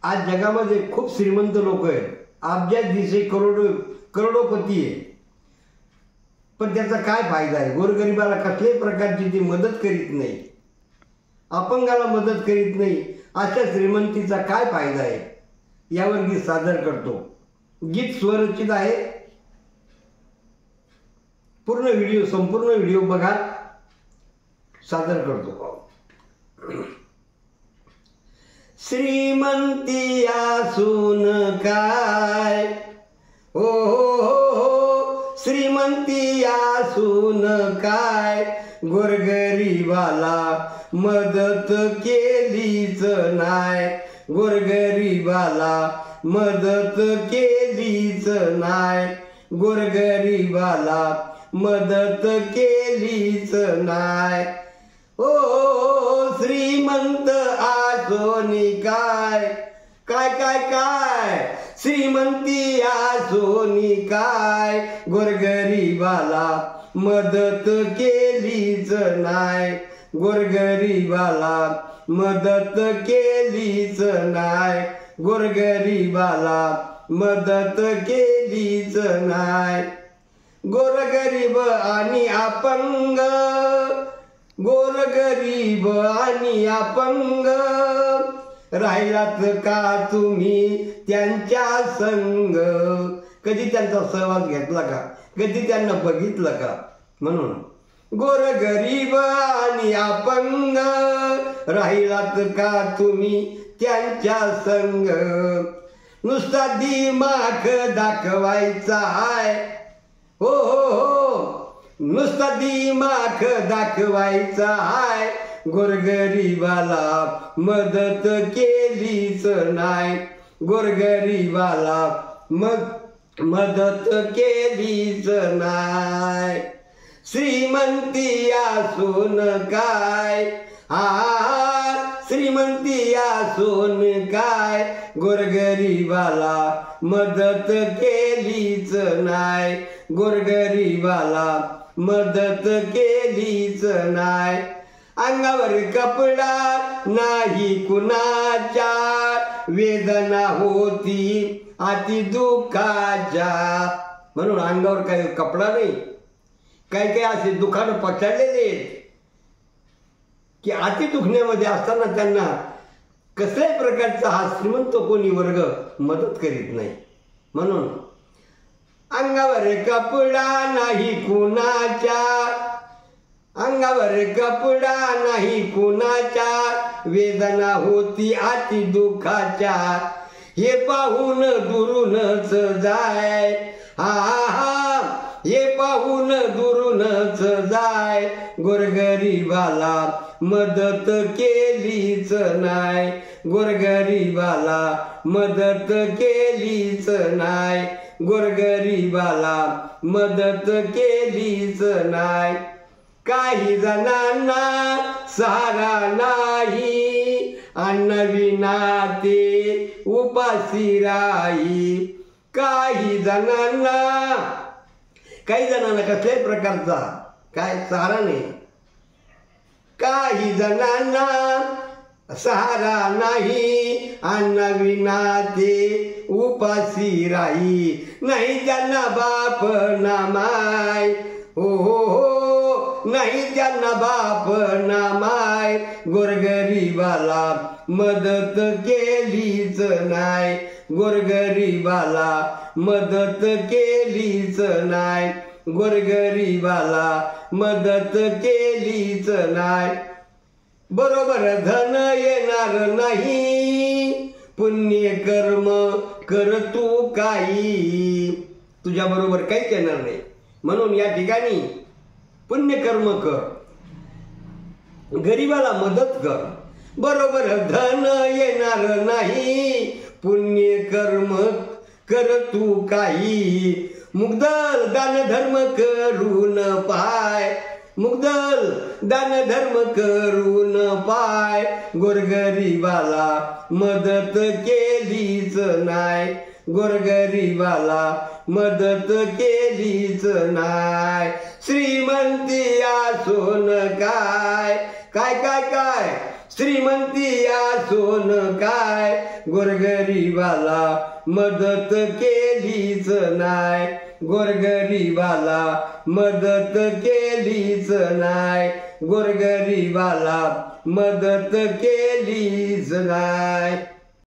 आज जगामध्ये खूप श्रीमंत लोक आहेत, अब्जात दिसे करोडोपती आहे, पण त्याचा काय फायदा आहे? गोरगरिबाला कसल्याही प्रकारची ती मदत करीत नाही, अपंगाला मदत करीत नाही. अशा श्रीमंतीचा काय फायदा आहे? यावर गीत सादर करतो. गीत स्वरचित आहे. संपूर्ण व्हिडिओ बघा, सादर करतो. श्रीमंती असून काय, हो श्रीमंती असून काय, गोरगरिबाला मदत केलीच नाय, गोरगरिबाला मदत केलीच नाय, गोरगरिबाला मदत केलीच नाय. ओ श्रीमंत आसोनी काय, काय काय काय, श्रीमंती आसोनी काय, गोरगरिबाला मदत केलीच नाय, गोरगरिबाला मदत केलीच नाय, गोरगरिबाला मदत केलीच नाय. गोरगरीब आणि अपंग, गोरगरीब आणि अपंग, राहिलात का तुम्ही त्यांच्या संग? कधी त्यांचा सहवास घेतला का? कधी त्यांना बघितलं का? म्हणून गोरगरीब आणि अपंग, राहिलात का तुम्ही त्यांच्या संग? नुसता दिमाग दाखवायचा आहे, हो नुसता दिमाग दाखवायचा आहे, गोरगरिबाला मदत केलीच नाय, गोरगरिबाला मदत केलीच नाय. श्रीमंती असून काय, श्रीमंती असून काय, गोरगरिबाला मदत केलीच नाय, गोरगरिबाला मदत केलीच नाय. अंगावर कपडा नाही कुणाच्या, वेदना होती अति दुःखाच्या. म्हणून अंगावर काही कपडा नाही, काही असे दुःखानं पछाडलेले आहेत की अति दुखण्यामध्ये असताना त्यांना कसल्याही प्रकारचा हा श्रीमंत कोणी वर्ग मदत करीत नाही. म्हणून अंगावर कपडा नाही कुणाच्या, अंगावर कपडा नाही कुणाच्या, वेदना होती अति दुःखाच्या. हे पाहून दुरूनच जाय, हे पाहून दुरूनच जाय, गोरगरिबाला मदत केलीच नाय, गोरगरिबाला मदत केलीच नाय, गोरगरिबाला मदत केलीच नाय. काही जणांना सहारा नाही, अन्नविना ते उपाशी राही. काही जणांना कसल्याही प्रकारचा काय सहारा नाही, काही जणांना सहारा नाही, अन्नविना ते उपाशी राही. नाही ज्यांना बाप ना माय, हो नाही ज्यांना बाप ना माय, गोरगरिबाला मदत केलीच नाय, गोरगरिबाला मदत केलीच नाय, गोरगरिबाला मदत केलीच नाय. बरोबर धन येणार नाही, पुण्य कर्म कर तू काही. तुझ्या बरोबर काहीच येणार नाही. म्हणून या ठिकाणी पुण्यकर्म कर, गरीबाला मदत कर. बरोबर धन येणार नाही, पुण्य कर्म कर तू काही. मुग्दल दान धर्म करून पाय, मुग्दल दान धर्म करून पाय, गोरगरिबाला मदत केलीच नाय, गोरगरिबाला मदत केलीच नाय. श्रीमंती असून काय, काय काय काय, श्रीमंती असून काय गोरगरिबाला मदत केलीच नाय, गोरगरिबाला मदत केलीच नाय, गोरगरिबाला मदत केलीच नाय.